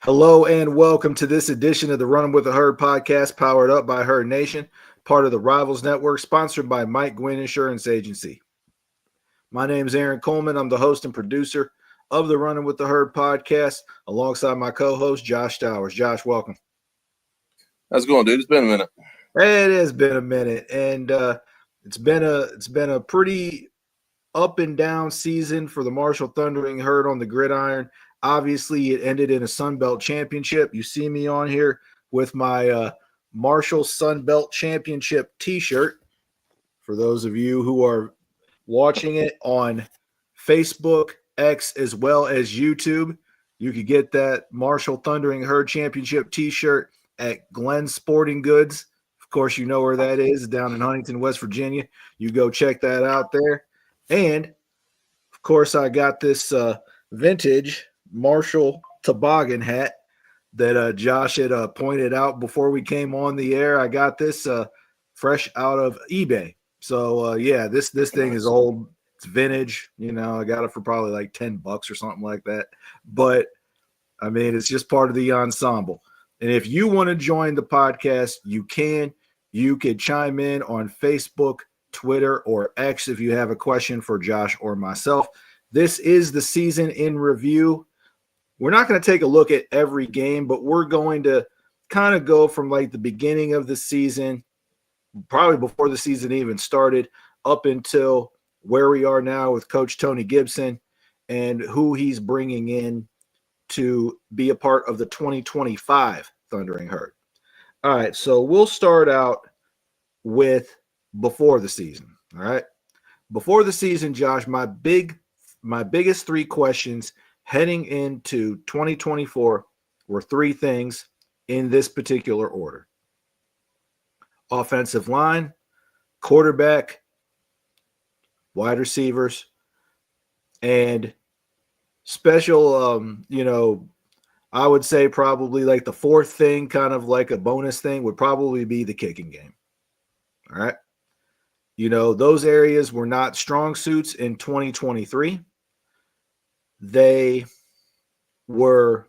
Hello and welcome to this edition of the Runnin with the Herd podcast, powered up by HerdNation, part of the Rivals Network, sponsored by Mike Gwynn Insurance Agency. My name is Aaron Coleman. I'm the host and producer of the Runnin with the Herd podcast, alongside my co-host Josh Towers. Josh, welcome. How's it going, dude? It's been a minute. It has been a minute, and it's been a pretty up and down season for the Marshall Thundering Herd on the gridiron. Obviously, it ended in a Sun Belt championship. You see me on here with my Marshall Sun Belt Championship t-shirt. For those of you who are watching it on Facebook, X, as well as YouTube, you could get that Marshall Thundering Herd Championship t-shirt at Glenn's Sporting Goods. Of course, you know where that is, down in Huntington, West Virginia. You go check that out there. And, of course, I got this vintage Marshall toboggan hat that Josh had pointed out before we came on the air. I got this fresh out of eBay. So, this thing is old. It's vintage. You know, I got it for probably like $10 or something like that. But, I mean, it's just part of the ensemble. And if you want to join the podcast, you can. You could chime in on Facebook, Twitter, or X if you have a question for Josh or myself. This is the season in review. We're not going to take a look at every game, but we're going to kind of go from like the beginning of the season, probably before the season even started, up until where we are now with Coach Tony Gibson and who he's bringing in to be a part of the 2025 Thundering Herd. All right, so we'll start out with before the season. All right. Before the season, Josh, my biggest three questions heading into 2024 were three things in this particular order: offensive line, quarterback, wide receivers, and special, I would say probably like the fourth thing, kind of like a bonus thing, would probably be the kicking game. All right. You know, those areas were not strong suits in 2023. They were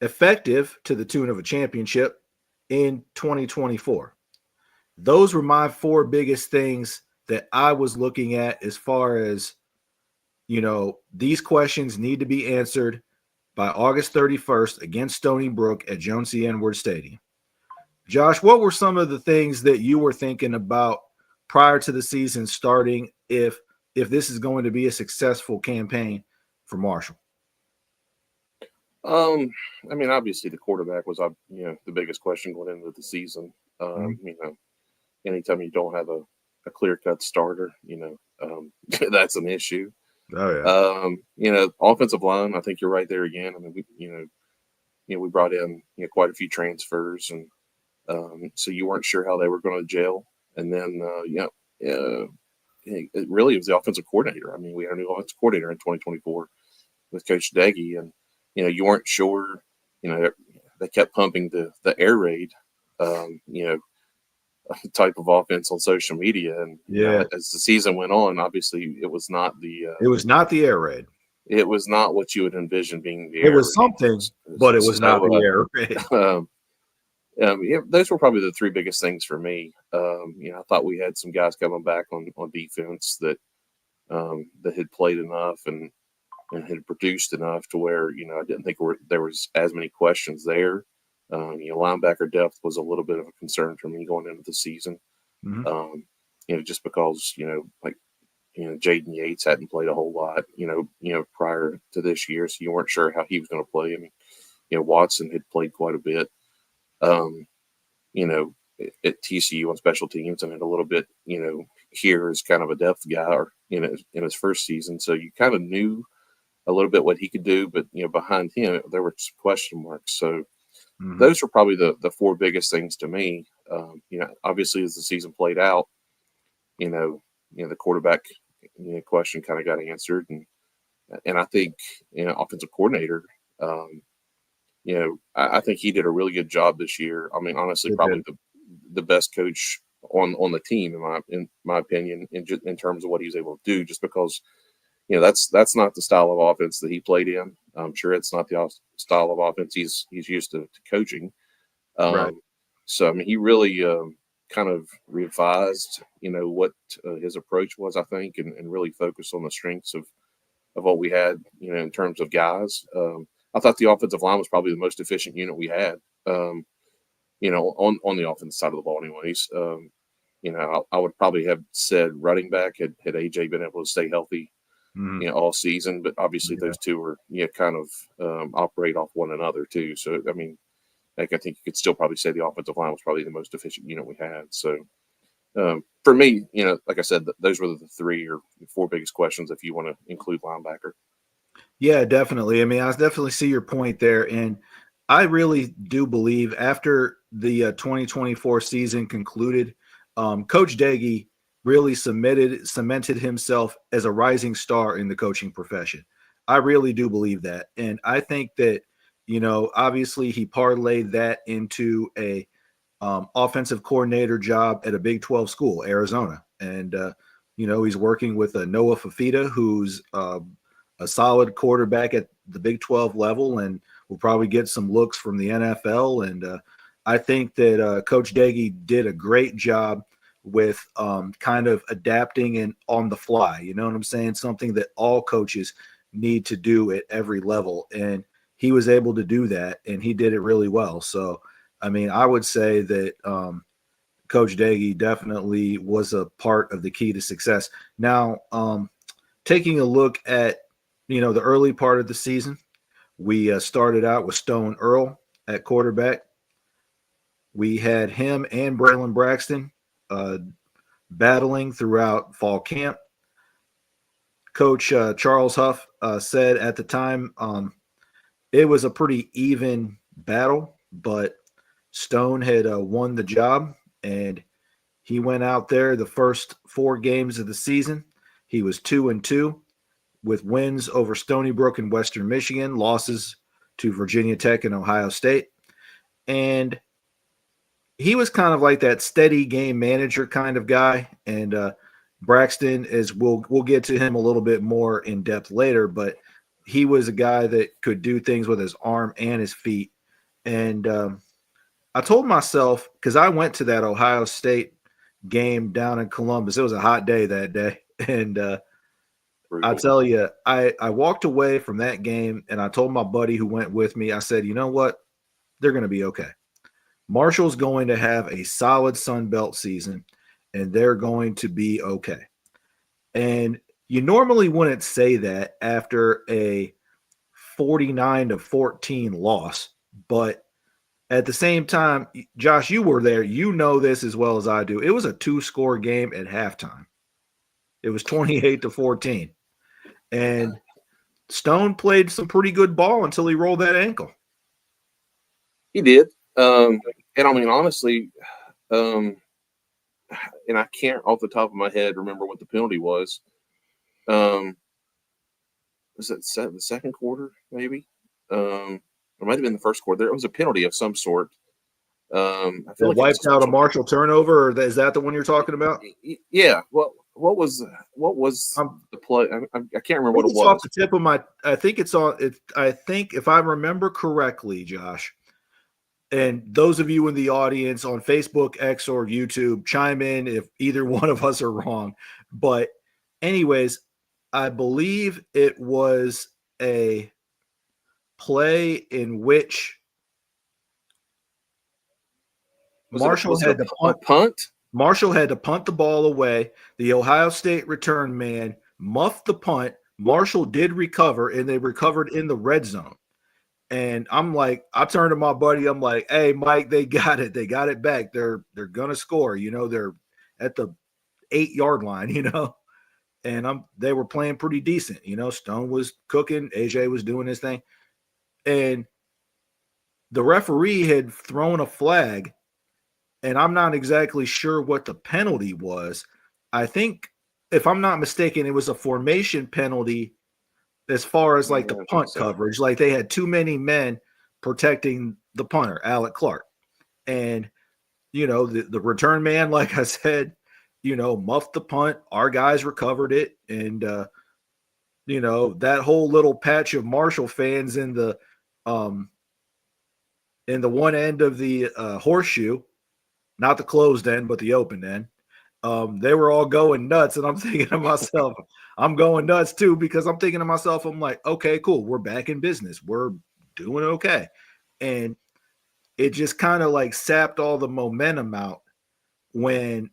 effective to the tune of a championship in 2024. Those were my four biggest things that I was looking at as far as, you know, these questions need to be answered by August 31st against Stony Brook at Jones C. Edwards Stadium. Josh, what were some of the things that you were thinking about prior to the season starting if this is going to be a successful campaign for Marshall? I mean, obviously the quarterback was, the biggest question going into the season. You know, anytime you don't have a clear-cut starter, that's an issue. Oh yeah. Offensive line, I think you're right there again. I mean, we brought in quite a few transfers, and so you weren't sure how they were going to gel. And then it really was the offensive coordinator. I mean, we had a new offensive coordinator in 2024 with Coach Deggy, and you weren't sure. They kept pumping the air raid, type of offense on social media, and as the season went on, obviously it was not the air raid. It was not what you would envision being the air raid. It was something, but it was not the air raid. Those were probably the three biggest things for me. I thought we had some guys coming back on defense that had played enough and had produced enough to where I didn't think there was as many questions there. Linebacker depth was a little bit of a concern for me going into the season. Just because Jaden Yates hadn't played a whole lot prior to this year, so you weren't sure how he was going to play. I mean, Watson had played quite a bit. At TCU on special teams, and a little bit, here as kind of a depth guy or in his first season. So you kind of knew a little bit what he could do, but behind him there were some question marks. So those were probably the four biggest things to me. Obviously as the season played out, the quarterback question kind of got answered, and I think offensive coordinator. I think he did a really good job this year. I mean, honestly, probably the best coach on the team in my opinion, in terms of what he's able to do. Just because that's not the style of offense that he played in. I'm sure it's not the style of offense he's used to coaching. Right. So I mean, he really kind of revised, what his approach was, I think, and really focused on the strengths of what we had, in terms of guys. I thought the offensive line was probably the most efficient unit we had. On the offensive side of the ball, anyways. I would probably have said running back had AJ been able to stay healthy, all season, but obviously those two are, kind of operate off one another too. So, I mean, I think you could still probably say the offensive line was probably the most efficient unit we had. So, for me, like I said, those were the 3 or 4 biggest questions if you want to include linebacker. Yeah, definitely. I mean, I definitely see your point there. And I really do believe after the 2024 season concluded, Coach Daggy really cemented himself as a rising star in the coaching profession. I really do believe that. And I think that, obviously he parlayed that into a offensive coordinator job at a Big 12 school, Arizona. And, he's working with Noah Fafita, who's a solid quarterback at the Big 12 level and will probably get some looks from the NFL. And I think that Coach Daggy did a great job with kind of adapting and on the fly. You know what I'm saying? Something that all coaches need to do at every level. And he was able to do that, and he did it really well. So, I mean, I would say that Coach Daggy definitely was a part of the key to success. Now, taking a look at, the early part of the season, we started out with Stone Earl at quarterback. We had him and Braylon Braxton battling throughout fall camp. Coach Charles Huff said at the time it was a pretty even battle, but Stone had won the job, and he went out there the first 4 games of the season. He was 2-2 with wins over Stony Brook and Western Michigan, losses to Virginia Tech and Ohio State. And he was kind of like that steady game manager kind of guy. And Braxton we'll get to him a little bit more in depth later, but he was a guy that could do things with his arm and his feet. And I told myself, because I went to that Ohio State game down in Columbus, it was a hot day that day. And I'll tell you, I walked away from that game and I told my buddy who went with me, I said, you know what? They're going to be okay. Marshall's going to have a solid Sun Belt season and they're going to be okay. And you normally wouldn't say that after a 49-14 loss, but at the same time, Josh, you were there. You know this as well as I do. It was a 2-score game at halftime. It was 28-14. And Stone played some pretty good ball until he rolled that ankle. He did. And I mean, honestly, and I can't off the top of my head remember what the penalty was. Was it the second quarter, maybe? It might have been the first quarter. There was a penalty of some sort. I feel like wiped out a Marshall turnover, or is that the one you're talking about? Yeah. Well, what was the play? I can't remember what it was. Off the tip of my, I think it's on. I think if I remember correctly, Josh, and those of you in the audience on Facebook, X, or YouTube, chime in if either one of us are wrong. But, anyways, I believe it was a play in which Marshall had to punt. Marshall had to punt the ball away. The Ohio State return man muffed the punt. Marshall did recover, and they recovered in the red zone. And I'm like, I turned to my buddy. I'm like, hey, Mike, they got it. They got it back. They're gonna score. They're at the 8-yard line. And they were playing pretty decent. Stone was cooking. AJ was doing his thing, and the referee had thrown a flag. And I'm not exactly sure what the penalty was. I think, if I'm not mistaken, it was a formation penalty as far as like the punt coverage. Like they had too many men protecting the punter, Alec Clark. And, the return man, like I said, muffed the punt. Our guys recovered it. And that whole little patch of Marshall fans in the one end of the horseshoe, not the closed end, but the open end. They were all going nuts, and I'm thinking to myself, I'm going nuts too, because I'm thinking to myself, I'm like, okay, cool, we're back in business, we're doing okay, and it just kind of like sapped all the momentum out when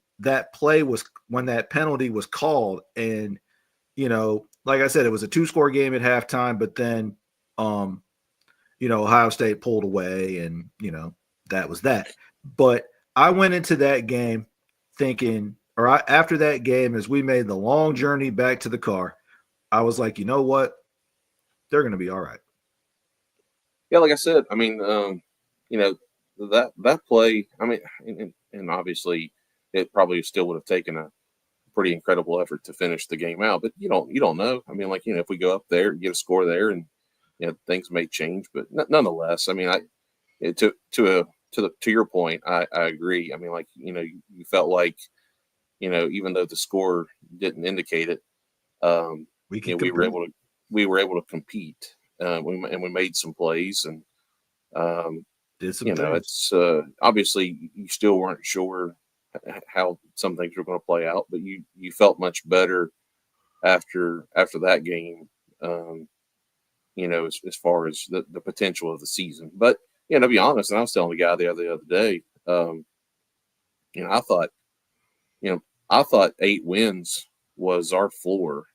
when that penalty was called, and like I said, it was a 2-score game at halftime, but then Ohio State pulled away, and that was that. But I went into that game thinking, after that game, as we made the long journey back to the car, I was like, you know what? They're going to be all right. Yeah, like I said, I mean, that play. I mean, and obviously, it probably still would have taken a pretty incredible effort to finish the game out. But you don't know. I mean, like if we go up there, get a score there, and things may change. But nonetheless, I mean, to your point, I agree. I mean, like you felt like even though the score didn't indicate it, we were able to compete. We made some plays, and did some things. It's obviously you still weren't sure how some things were going to play out, but you felt much better after that game. As far as the potential of the season. But to be honest, and I was telling the guy the other day, I thought 8 wins was our floor,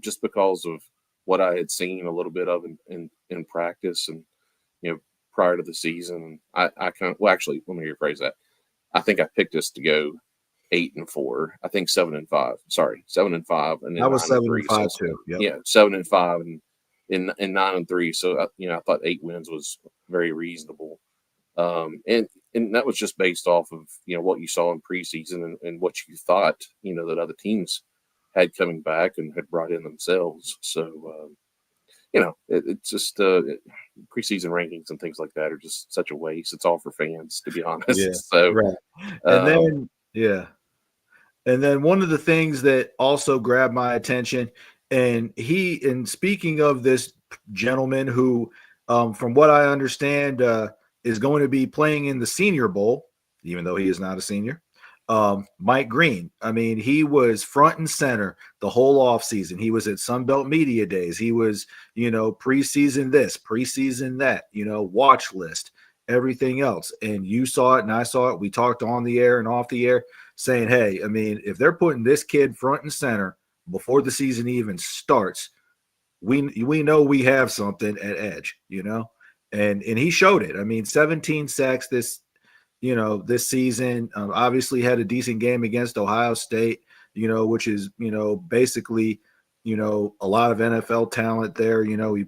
just because of what I had seen a little bit of in practice and prior to the season. I actually, let me rephrase that. I think I picked us to go 8-4. I think 7-5. Sorry, 7-5, and then I was 7-5 so, too. Yep. Yeah, 7-5 and in 9-3. So I thought 8 wins was very reasonable. And that was just based off of what you saw in preseason and what you thought that other teams had coming back and had brought in themselves. So it's just preseason rankings and things like that are just such a waste. It's all for fans, to be honest. Yeah, so right. And then one of the things that also grabbed my attention, and speaking of this gentleman who, from what I understand, is going to be playing in the Senior Bowl, even though he is not a senior, Mike Green. I mean, he was front and center the whole offseason. He was at Sunbelt Media Days. He was, preseason this, preseason that, watch list, everything else. And you saw it and I saw it. We talked on the air and off the air saying, hey, I mean, if they're putting this kid front and center before the season even starts, we know we have something at edge, and he showed it. I mean, 17 sacks this season. Obviously had a decent game against Ohio State, which is, basically, a lot of NFL talent there. He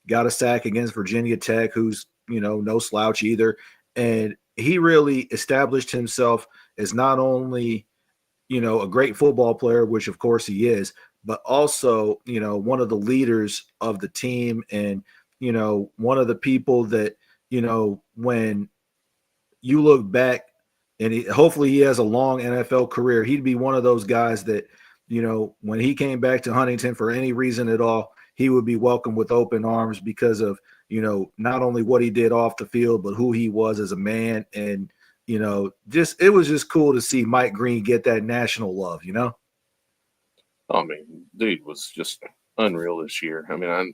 got a sack against Virginia Tech, who's, no slouch either. And he really established himself as not only, a great football player, which of course he is, but also, one of the leaders of the team and, one of the people that, when you look back and hopefully he has a long NFL career, he'd be one of those guys that, when he came back to Huntington for any reason at all, he would be welcomed with open arms because of, not only what he did off the field, but who he was as a man. And, it was just cool to see Mike Green get that national love, I mean, dude was just unreal this year. I mean,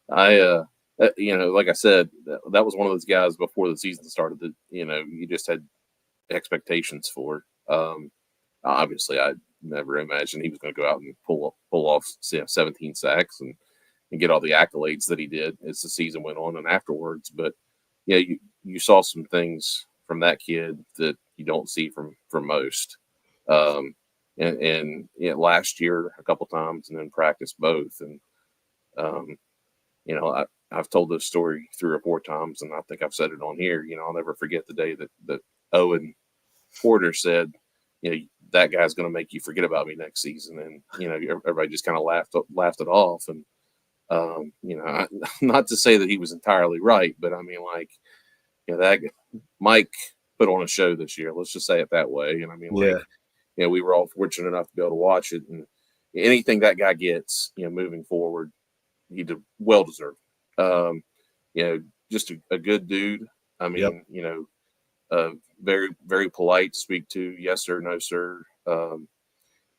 like I said, that was one of those guys before the season started that, you just had expectations for. Obviously, I never imagined he was going to go out and pull off 17 sacks and get all the accolades that he did as the season went on and afterwards. But yeah, you saw some things from that kid that you don't see from most. And last year a couple times, and then practice both. And I've told this story 3 or 4 times, and I think I've said it on here. I'll never forget the day that Owen Porter said, that guy's going to make you forget about me next season. And everybody just kind of laughed it off. And not to say that he was entirely right, but I mean, like, that Mike put on a show this year. Let's just say it that way. And I mean, like, we were all fortunate enough to be able to watch it. And anything that guy gets, moving forward, he well deserved. Um, just a good dude. I Yep. mean, very, very polite to speak to. Yes, sir. No, sir.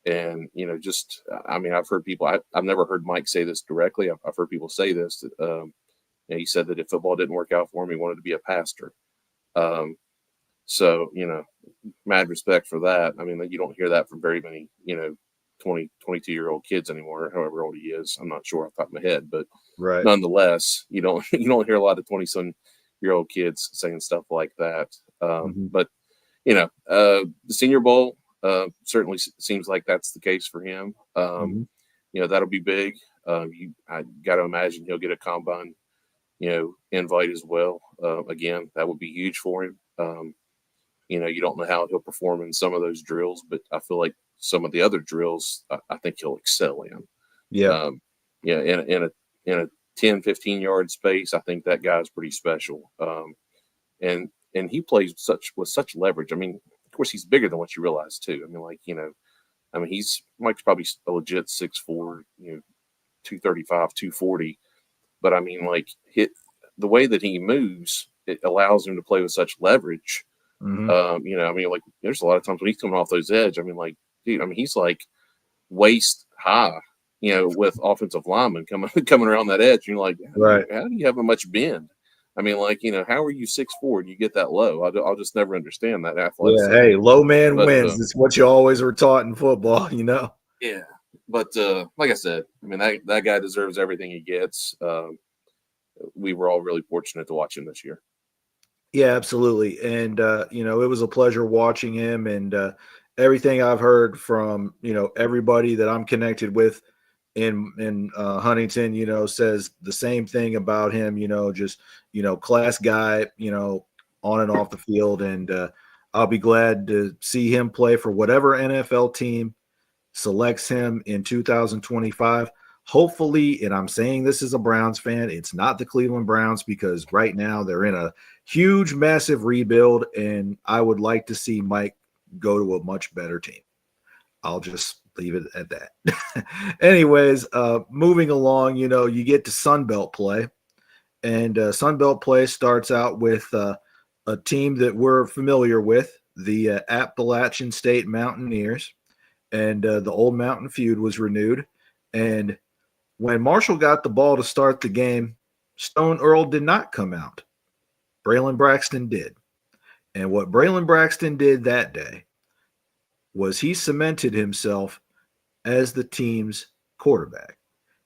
And, just, I mean, I've heard people, I've never heard Mike say this directly. I've heard people say this. He said that if football didn't work out for him, he wanted to be a pastor. Um, so, mad respect for that. I mean, you don't hear that from very many, 20, 22-year-old kids anymore, however old he is. I'm not sure off the top of my head, but Right. nonetheless, you don't hear a lot of 20-some-year-old kids saying stuff like that. But the Senior Bowl certainly seems like that's the case for him. That'll be big. I got to imagine he'll get a combine, invite as well. Again, that would be huge for him. You don't know how he'll perform in some of those drills, but I feel like some of the other drills, I think he'll excel in. Yeah. In a 10, 15-yard space, I think that guy's pretty special. And he plays with such leverage. I mean, of course, he's bigger than what you realize too. I mean, Mike's probably a legit 6'4", 235, 240. But I mean, the way that he moves, it allows him to play with such leverage. There's a lot of times when he's coming off those edge. I mean, dude, he's like waist high, with offensive linemen coming around that edge. And you're like, right. How do you have much bend? I mean, how are you 6'4" and you get that low? I'll just never understand that athleticism. Yeah, hey, low man wins. It's what you always were taught in football, Yeah, but like I said, I mean that guy deserves everything he gets. We were all really fortunate to watch him this year. Yeah, absolutely. And it was a pleasure watching him, and everything I've heard from everybody that I'm connected with in Huntington, says the same thing about him. Just class guy, on and off the field, and I'll be glad to see him play for whatever NFL team selects him in 2025. Hopefully, and I'm saying this as a Browns fan, it's not the Cleveland Browns, because right now they're in a huge, massive rebuild, and I would like to see Mike go to a much better team. I'll just leave it at that. Anyways, moving along, you get to Sunbelt play, and Sunbelt play starts out with a team that we're familiar with, the Appalachian State Mountaineers, and the old Mountain feud was renewed. And when Marshall got the ball to start the game, Stone Earl did not come out. Braylon Braxton did. And what Braylon Braxton did that day was he cemented himself as the team's quarterback.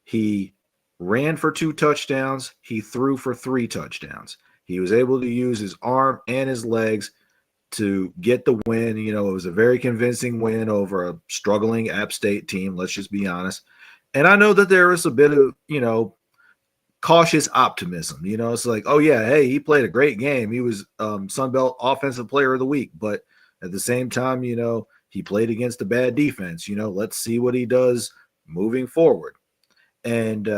He ran for 2 touchdowns. He threw for 3 touchdowns. He was able to use his arm and his legs to get the win. It was a very convincing win over a struggling App State team, let's just be honest. And I know that there is a bit of, cautious optimism. It's like, oh, yeah, hey, he played a great game. He was Sunbelt Offensive Player of the Week. But at the same time, he played against a bad defense. Let's see what he does moving forward. And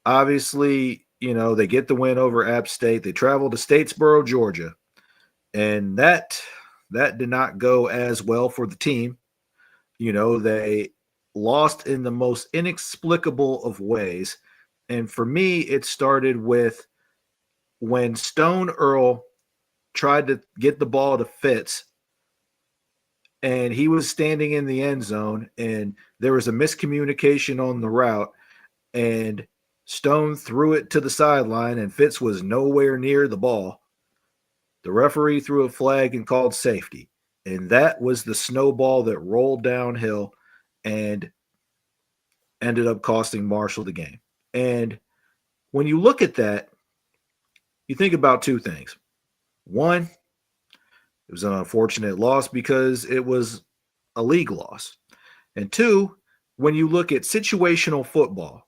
obviously, they get the win over App State. They travel to Statesboro, Georgia. And that did not go as well for the team. They lost in the most inexplicable of ways. And for me, it started with when Stone Earl tried to get the ball to Fitz, and he was standing in the end zone, and there was a miscommunication on the route, and Stone threw it to the sideline, and Fitz was nowhere near the ball. The referee threw a flag and called safety. And that was the snowball that rolled downhill and ended up costing Marshall the game. And when you look at that, you think about 2 things. One, it was an unfortunate loss because it was a league loss. And 2, when you look at situational football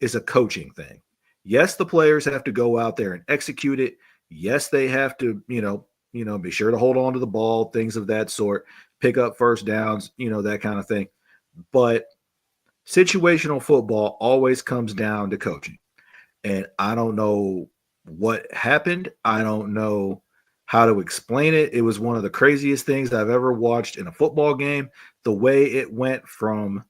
is a coaching thing. Yes, the players have to go out there and execute it. Yes, they have to, be sure to hold on to the ball, things of that sort, pick up first downs, that kind of thing. But situational football always comes down to coaching. And I don't know what happened. I don't know how to explain it. It was one of the craziest things I've ever watched in a football game. The way it went from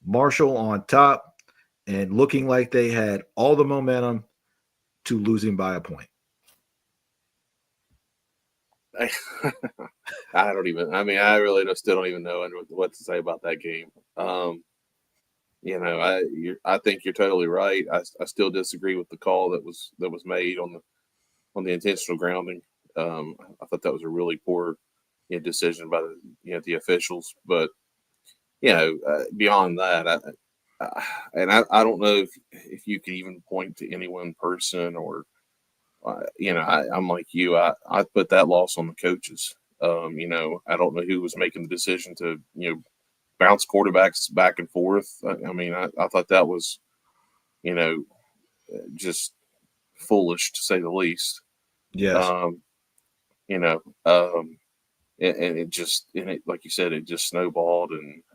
Marshall on top and looking like they had all the momentum to losing by a point. I don't even. I mean, I really still don't even know what to say about that game. I think you're totally right. I still disagree with the call that was made on the intentional grounding. I thought that was a really poor decision by the officials. But beyond that, I don't know if you can even point to any one person or I'm like you. I put that loss on the coaches. I don't know who was making the decision to bounce quarterbacks back and forth. I mean, I thought that was you know just foolish to say the least. Yes. Um, you know, um, and it like you said, it just snowballed,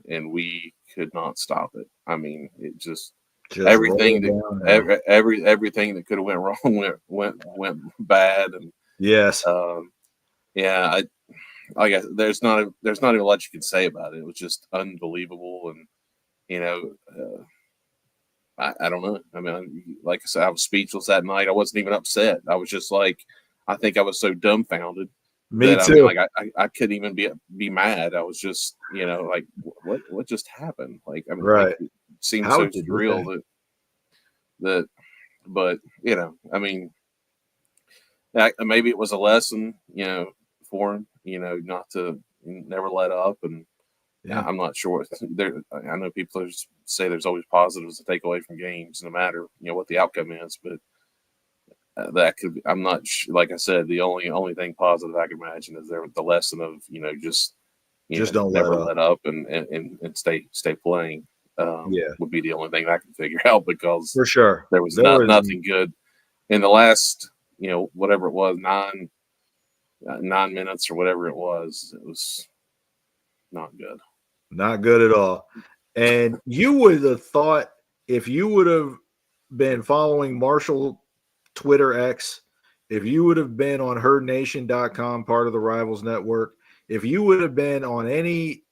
and we could not stop it. I mean, it just Just everything roll down. everything that could have went wrong went bad, and Yes. um, yeah, I guess there's not even a lot you can say about it. It was just unbelievable, and you know, I don't know. I mean, like I said, I was speechless that night. I wasn't even upset. I was just like, I think I was so dumbfounded Me that I mean, too. like I couldn't even be mad. I was just like what just happened? Like I mean, like Right. it seemed How so did surreal that? that but I mean, maybe it was a lesson, for him, not to never let up. And Yeah. I'm not sure. I know people say there's always positives to take away from games, no matter what the outcome is. But that could be, I'm not like I said, the only thing positive I can imagine is the lesson of just Just don't let never up. let up and stay playing. Yeah. Would be the only thing I can figure out, because For sure. there was There was nothing good in the last whatever it was, 9 minutes or whatever it was not good. not good at all. And you would have thought, if you would have been following Marshall Twitter X, if you would have been on HerdNation.com, part of the Rivals Network, if you would have been on any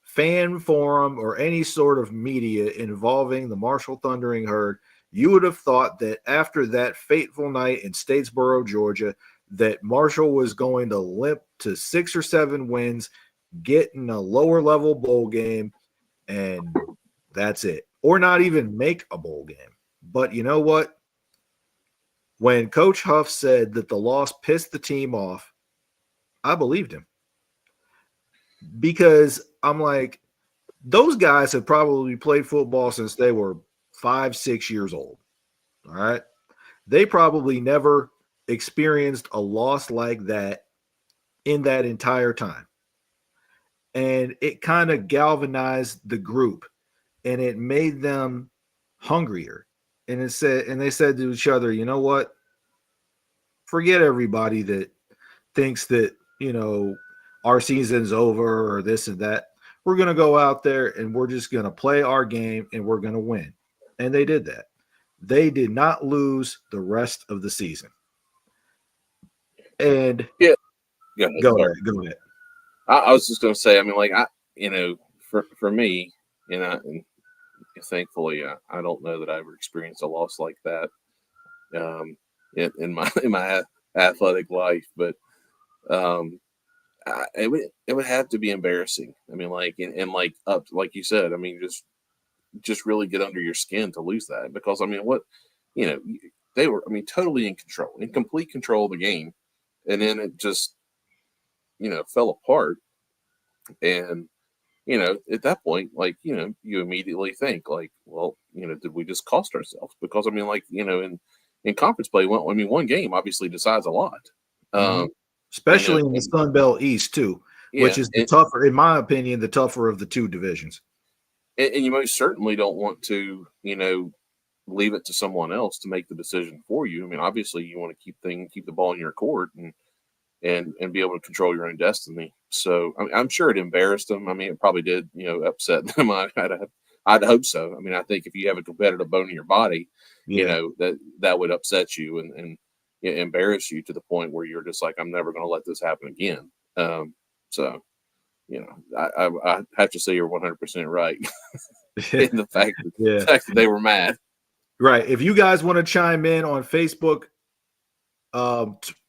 fan forum or any sort of media involving the Marshall Thundering Herd, you would have thought that after that fateful night in Statesboro, Georgia, that Marshall was going to limp to 6 or 7 wins, get in a lower level bowl game, and that's it. Or not even make a bowl game. But you know what? When Coach Huff said that the loss pissed the team off, I believed him, because I'm like, those guys have probably played football since they were 5, 6 years old. All right. They probably never experienced a loss like that in that entire time. And it kind of galvanized the group, and it made them hungrier. And they said to each other, you know what? Forget everybody that thinks that, our season's over or this and that. We're going to go out there and we're just going to play our game and we're going to win. And they did that. They did not lose the rest of the season. And Yeah, go ahead. go Sorry. ahead, go ahead. I was just going to say, I mean, like for me, and thankfully, I don't know that I ever experienced a loss like that in my athletic life, but it would have to be embarrassing. I mean, like and like up, like you said, I mean, just really get under your skin to lose that, because I mean, what you know, they were, I mean, totally in control, in complete control of the game, and then it just fell apart. And at that point, like, you immediately think like, well, did we just cost ourselves? Because I mean, like, in conference play, well, I mean, one game obviously decides a lot. Mm-hmm. Um, Especially in the and Sun Belt East too, which yeah, is the tougher, in my opinion, the tougher of the two divisions. and you most certainly don't want to, leave it to someone else to make the decision for you. I mean, obviously, you want to keep the ball in your court and be able to control your own destiny. So I mean, I'm sure it embarrassed them. I mean, it probably did, upset them. I'd hope so. I mean, I think if you have a competitive bone in your body, Yeah. that would upset you. And embarrass you to the point where you're just like, I'm never going to let this happen again. So, I have to say you're 100% right in the fact that they were mad. Right. If you guys want to chime in on Facebook,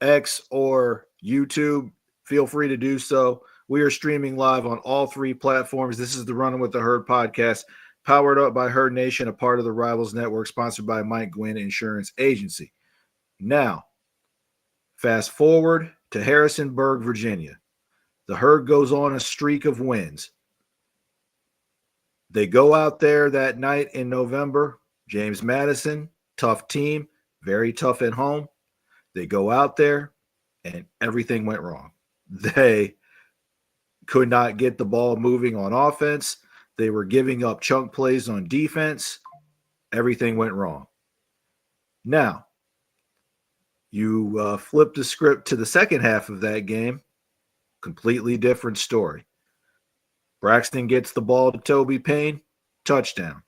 X, or YouTube, feel free to do so. We are streaming live on all three platforms. This is the Running with the Herd podcast, powered up by HerdNation, a part of the Rivals Network, sponsored by Mike Gwynn Insurance Agency. Now, fast forward to Harrisonburg, Virginia. The Herd goes on a streak of wins. They go out there that night in November. James Madison, tough team, very tough at home. They go out there and everything went wrong. They could not get the ball moving on offense. They were giving up chunk plays on defense. Everything went wrong. Now, you flip the script to the second half of that game. Completely different story. Braxton gets the ball to Toby Payne. Touchdown.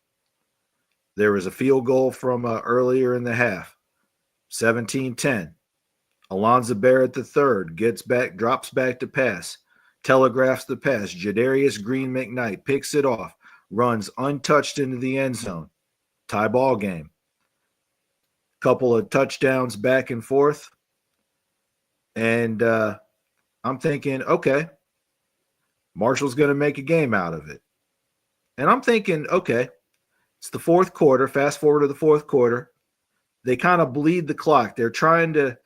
There was a field goal from earlier in the half. 17-10. Alonzo Barrett III gets back, drops back to pass, telegraphs the pass. Jadarius Green McKnight picks it off, runs untouched into the end zone. Tie ball game. Couple of touchdowns back and forth. And I'm thinking, okay, Marshall's going to make a game out of it. And I'm thinking, okay, it's the fourth quarter. Fast forward to the fourth quarter. They kind of bleed the clock. They're trying to,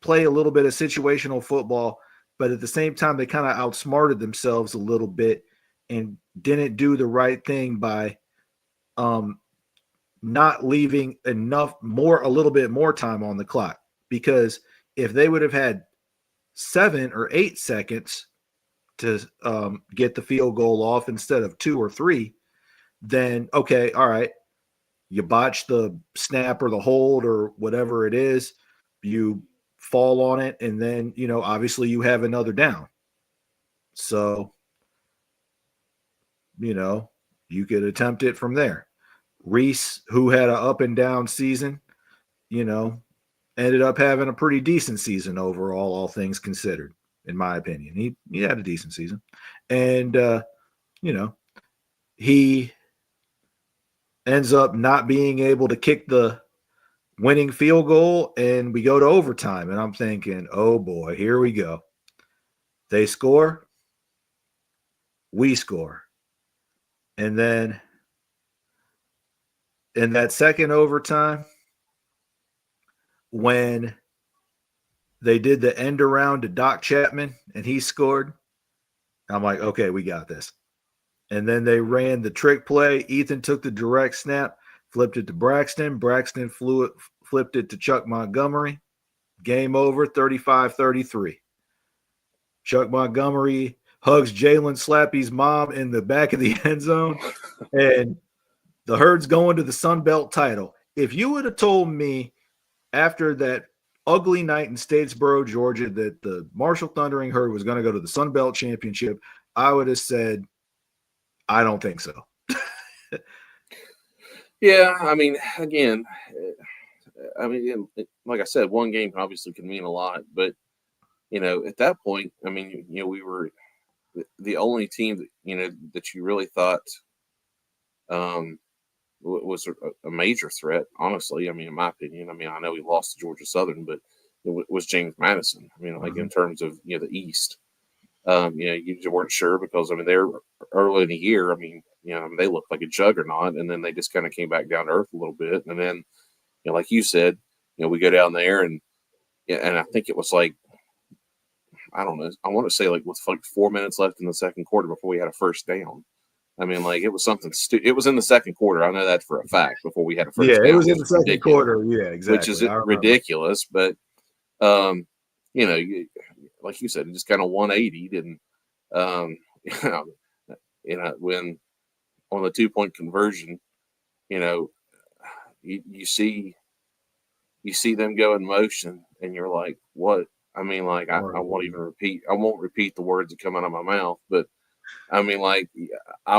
play a little bit of situational football, but at the same time, they kind of outsmarted themselves a little bit and didn't do the right thing by not leaving a little bit more time on the clock. Because if they would have had 7 or 8 seconds to get the field goal off instead of 2 or 3, then okay, all right, you botch the snap or the hold or whatever it is, you fall on it, and then obviously you have another down. So you could attempt it from there. Reese, who had an up and down season, ended up having a pretty decent season overall, all things considered, in my opinion. He had a decent season. And he ends up not being able to kick the winning field goal, and we go to overtime. And I'm thinking, oh boy, here we go. They score, we score. And then in that second overtime, when they did the end around to Doc Chapman and he scored, I'm like, okay, we got this. And then they ran the trick play. Ethan took the direct snap, flipped it to Braxton. Braxton flipped it to Chuck Montgomery. Game over, 35-33. Chuck Montgomery hugs Jalen Slappy's mom in the back of the end zone. And the Herd's going to the Sun Belt title. If you would have told me after that ugly night in Statesboro, Georgia, that the Marshall Thundering Herd was going to go to the Sun Belt Championship, I would have said, I don't think so. Yeah, I mean, again, like I said, one game obviously can mean a lot, but at that point, I mean, we were the only team that that you really thought was a major threat. Honestly, I mean, in my opinion, I know we lost to Georgia Southern, but it was James Madison. I mean, like in terms of the East. You just weren't sure because they're early in the year. They looked like a juggernaut, and then they just kind of came back down to earth a little bit. And then, like you said, we go down there, and I think it was like, I don't know, I want to say like with like 4 minutes left in the second quarter before we had a first down. It was something. It was in the second quarter. I know that for a fact. Before we had a first down, it was in the second quarter. Yeah, exactly. Which is ridiculous, but like you said, it just kind of 180 and when on the 2-point conversion, you see them go in motion, and you're like, what? I won't even repeat. I won't repeat the words that come out of my mouth, but I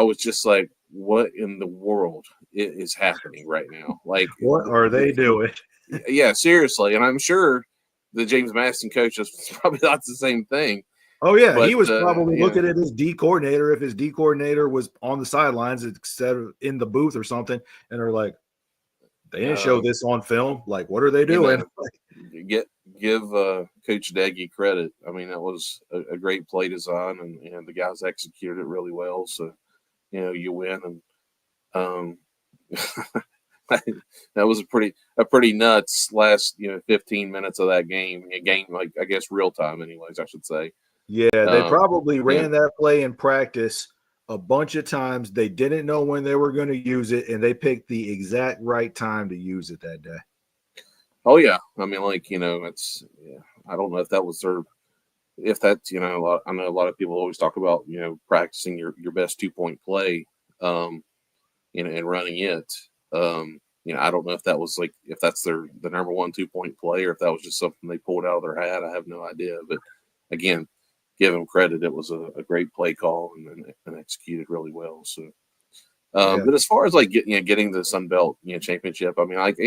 was just like, what in the world is happening right now? Like, What are they doing? yeah, seriously. And I'm sure the James Madison coach is probably not the same thing. Oh yeah, But he was probably you know, looking at his D coordinator if his D coordinator was on the sidelines instead of in the booth or something, and they're like, they didn't show this on film. Like, what are they you doing? know, get give Coach Deggy credit. I mean, that was a great play design, and the guys executed it really well. So you win, and um, that was a pretty nuts last 15 minutes of that game. A game, like, I guess real time, anyways, I should say. Yeah, they probably Yeah. ran that play in practice a bunch of times. They didn't know when they were going to use it, and they picked the exact right time to use it that day. Oh yeah, I mean, like, it's, yeah, I don't know if that was their, if that's, I know a lot of people always talk about practicing your best 2 point play, um, and running it. I don't know if that was, like, if that's the number one 2 point play, or if that was just something they pulled out of their hat. I have no idea. But again, give them credit. It was a great play call, and executed really well. So, Yeah, but as far as, like, getting the Sun Belt championship, I mean, like,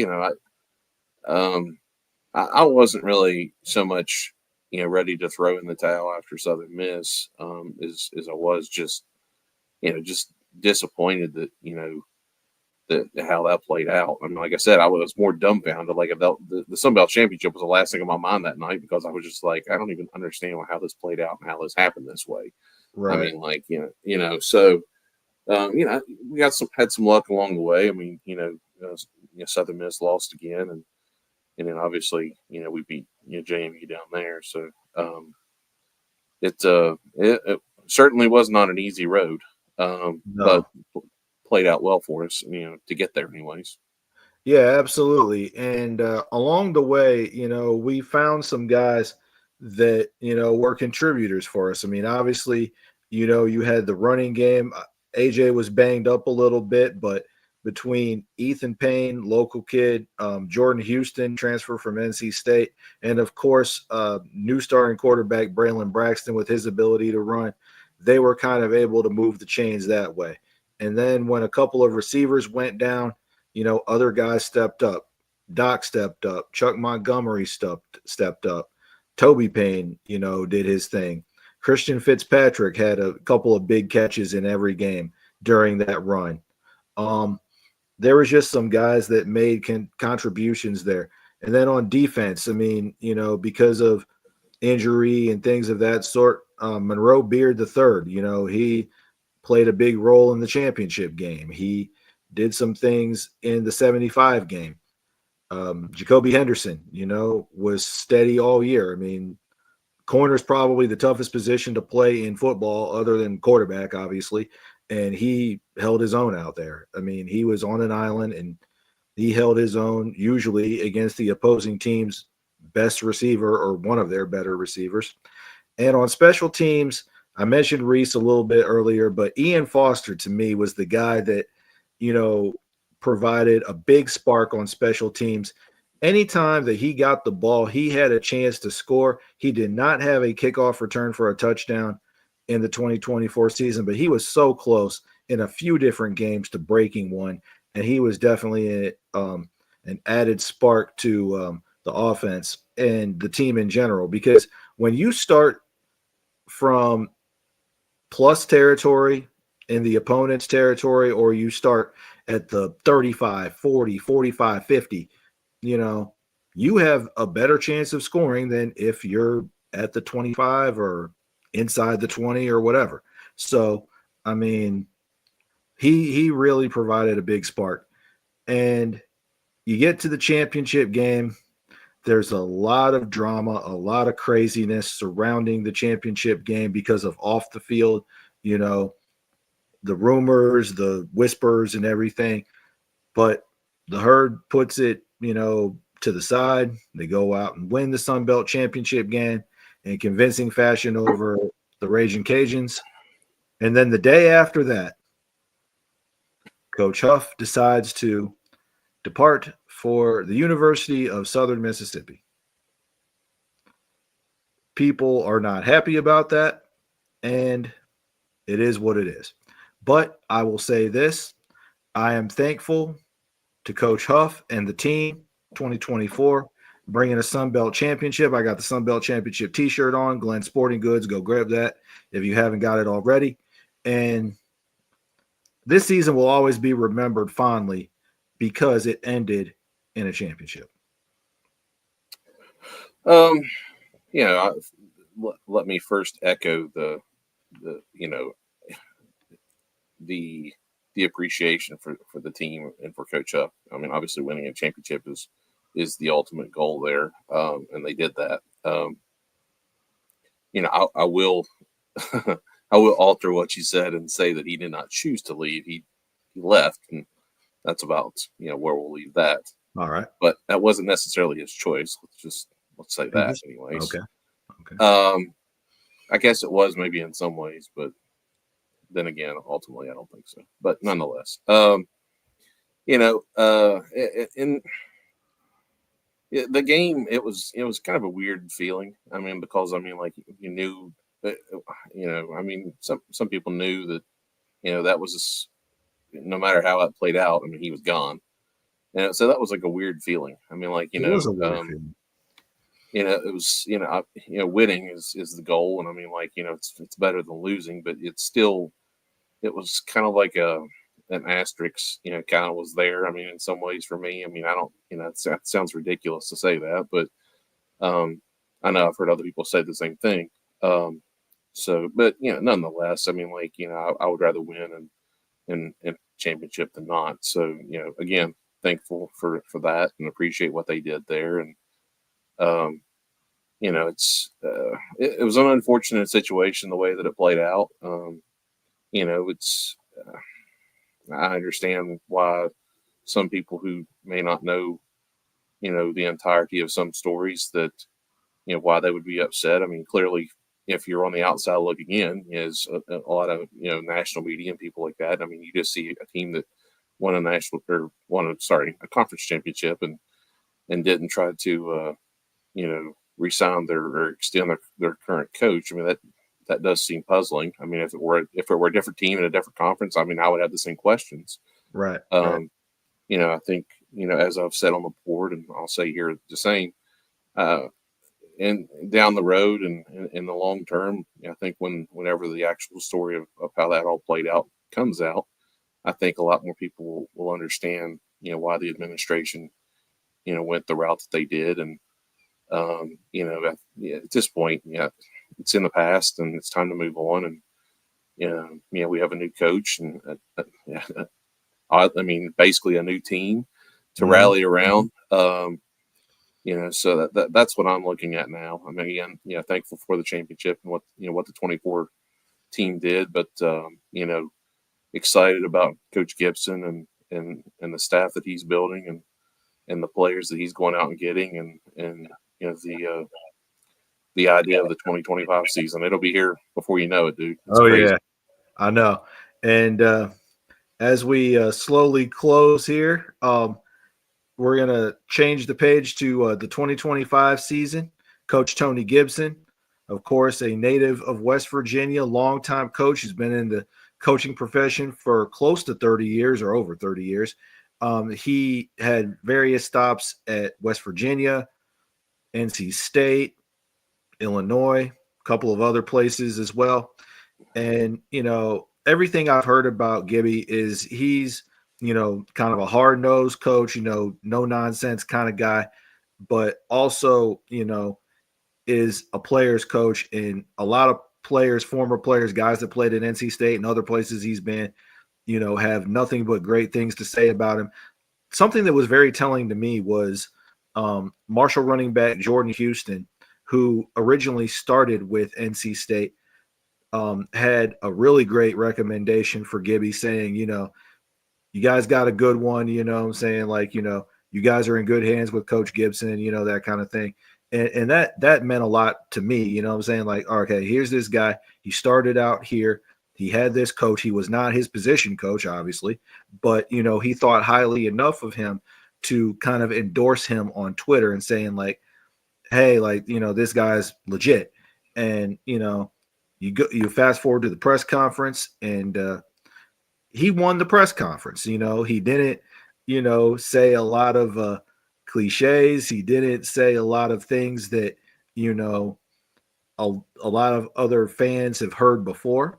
um, I wasn't really so much ready to throw in the towel after Southern Miss, as I was just just disappointed that that how that played out. I mean, like I said, I was more dumbfounded. Like, the Sun Belt Championship was the last thing on my mind that night, because I was just like, I don't even understand how this played out and how this happened this way. I right. mean, like, so we had some luck along the way. I mean, Southern Miss lost again, and then obviously we beat JMU down there. So it certainly was not an easy road, but No. played out well for us, to get there anyways. Yeah, absolutely. And along the way, we found some guys that, were contributors for us. I mean, obviously, you had the running game. AJ was banged up a little bit, but between Ethan Payne, local kid, Jordan Houston, transfer from NC State, and of course, new starting quarterback Braylon Braxton with his ability to run, they were kind of able to move the chains that way. And then when a couple of receivers went down, other guys stepped up. Doc stepped up. Chuck Montgomery stepped up. Toby Payne, did his thing. Christian Fitzpatrick had a couple of big catches in every game during that run. Um, there was just some guys that made contributions there. And then on defense, I mean, because of injury and things of that sort, Monroe Beard the third, he played a big role in the championship game. He did some things in the 75 game. Jacoby Henderson, was steady all year. I mean, corner is probably the toughest position to play in football other than quarterback, obviously. And he held his own out there. I mean, he was on an island and he held his own usually against the opposing team's best receiver or one of their better receivers. And on special teams, I mentioned Reese a little bit earlier, but Ian Foster to me was the guy that, you know, provided a big spark on special teams. Anytime that he got the ball, he had a chance to score. He did not have a kickoff return for a touchdown in the 2024 season, but he was so close in a few different games to breaking one. And he was definitely an added spark to the offense and the team in general. Because when you start from plus territory in the opponent's territory, or you start at the 35, 40, 45, 50, you have a better chance of scoring than if you're at the 25 or inside the 20 or whatever. So, I mean, he really provided a big spark. And you get to the championship game, there's a lot of drama, a lot of craziness surrounding the championship game because of off the field, you know, the rumors, the whispers, and everything. But the herd puts it, to the side. They go out and win the Sun Belt Championship game in convincing fashion over the Raging Cajuns. And then the day after that, Coach Huff decides to depart for the University of Southern Mississippi. People are not happy about that, and it is what it is. But I will say this: I am thankful to Coach Huff and the team 2024 bringing a Sun Belt championship. I got the Sun Belt championship T-shirt on. Glen Sporting Goods, go grab that if you haven't got it already. And this season will always be remembered fondly because it ended in a championship. Um, let me first echo the the the appreciation for the team and for Coach Up. I mean, obviously, winning a championship is the ultimate goal there, and they did that. I will I will alter what you said and say that he did not choose to leave. He left, and that's about where we'll leave that. All right. But that wasn't necessarily his choice. Let's say that, anyways. Okay. I guess it was maybe in some ways, but then again, ultimately, I don't think so. But nonetheless, in the game, it was kind of a weird feeling. I mean, because like you knew, I mean, some people knew that that was no matter how it played out. I mean, he was gone, and so that was like a weird feeling. I mean, like it was a weird feeling. It was winning is the goal, and I mean, like it's better than losing, but it's still it was kind of like an asterisk, kind of was there. I mean, in some ways for me, I mean, I don't, that sounds ridiculous to say that, but I know I've heard other people say the same thing. But nonetheless, I mean, like I would rather win and championship than not. So again, thankful for that and appreciate what they did there. And it was an unfortunate situation the way that it played out. It's I understand why some people who may not know, the entirety of some stories that, why they would be upset. I mean, clearly, if you're on the outside looking in, is a lot of, national media and people like that. I mean, you just see a team that won a conference championship and didn't try to, resign or extend their current coach. I mean, that does seem puzzling. I mean, if it were a different team in a different conference, I mean, I would have the same questions. Right. I think, as I've said on the board, and I'll say here the same, and down the road and in the long term, I think whenever the actual story of how that all played out comes out, I think a lot more people will understand, why the administration, went the route that they did. And, at this point, it's in the past and it's time to move on. And, we have a new coach and, I mean, basically a new team to rally around. So that's what I'm looking at now. I mean, again, thankful for the championship and what the 24 team did, but excited about Coach Gibson and the staff that he's building and the players that he's going out and getting and the idea of the 2025 season. It'll be here before you know it, dude. It's crazy. Yeah, I know. And as we slowly close here, we're going to change the page to the 2025 season. Coach Tony Gibson, of course, a native of West Virginia, longtime coach. He's been in the coaching profession for close to 30 years or over 30 years. He had various stops at West Virginia, NC State, Illinois, a couple of other places as well. And, everything I've heard about Gibby is he's, kind of a hard-nosed coach, no nonsense kind of guy, but also, is a player's coach. And a lot of players, former players, guys that played at NC State and other places he's been, have nothing but great things to say about him. Something that was very telling to me was Marshall running back Jordan Houston, who originally started with NC State, had a really great recommendation for Gibby saying, you guys got a good one, what I'm saying? Like, you guys are in good hands with Coach Gibson, that kind of thing. And that meant a lot to me, what I'm saying? Like, okay, here's this guy. He started out here. He had this coach. He was not his position coach, obviously, but, he thought highly enough of him to kind of endorse him on Twitter and saying like, hey, like, this guy's legit. And, you fast forward to the press conference and he won the press conference. He didn't, say a lot of cliches. He didn't say a lot of things that, you know, a lot of other fans have heard before.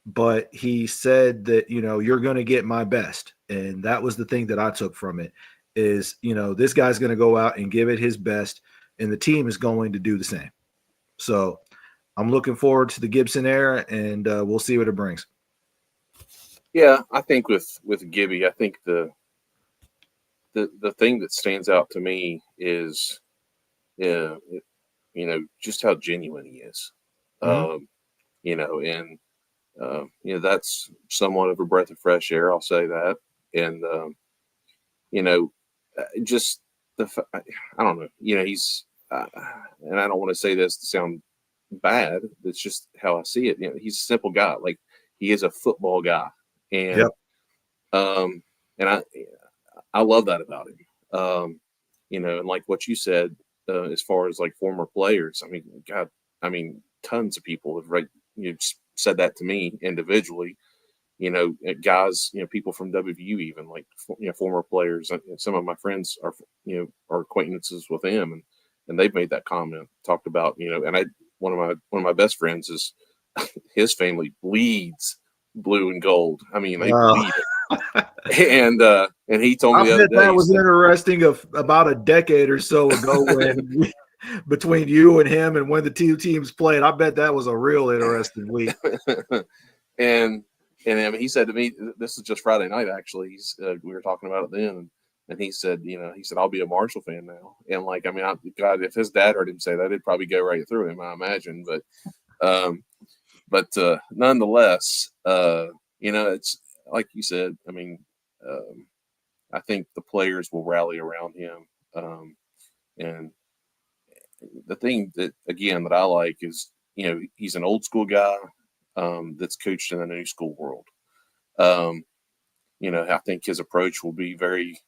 But he said that, you're going to get my best. And that was the thing that I took from it is, this guy's going to go out and give it his best, and the team is going to do the same. So I'm looking forward to the Gibson era, and we'll see what it brings. Yeah, I think with Gibby, I think the thing that stands out to me is, yeah, just how genuine he is. Mm-hmm. Um, and that's somewhat of a breath of fresh air. I'll say that, and you know, just I don't know. He's and I don't want to say this to sound bad. It's just how I see it. He's a simple guy. Like, he is a football guy, and Yep. um, and I love that about him. And like what you said, as far as like former players, I mean, God, I mean, tons of people have said that to me individually. Guys, people from WVU, even like former players. Some of my friends are acquaintances with them, and they've made that comment, talked about, and one of my best friends is his family bleeds blue and gold. I mean, they bleed it. And he told I me the other bet day, that he was said, interesting about a decade or so ago when between you and him and when the two teams played. I bet that was a real interesting week. and I mean, he said to me, this is just Friday night, actually. We were talking about it then, and he said, I'll be a Marshall fan now. And like, I mean, God, if his dad heard him say that, it'd probably go right through him, I imagine. But nonetheless, it's like you said. I mean, I think the players will rally around him. And the thing that, again, that I like is, he's an old school guy that's coached in the new school world. Um, I think his approach will be very,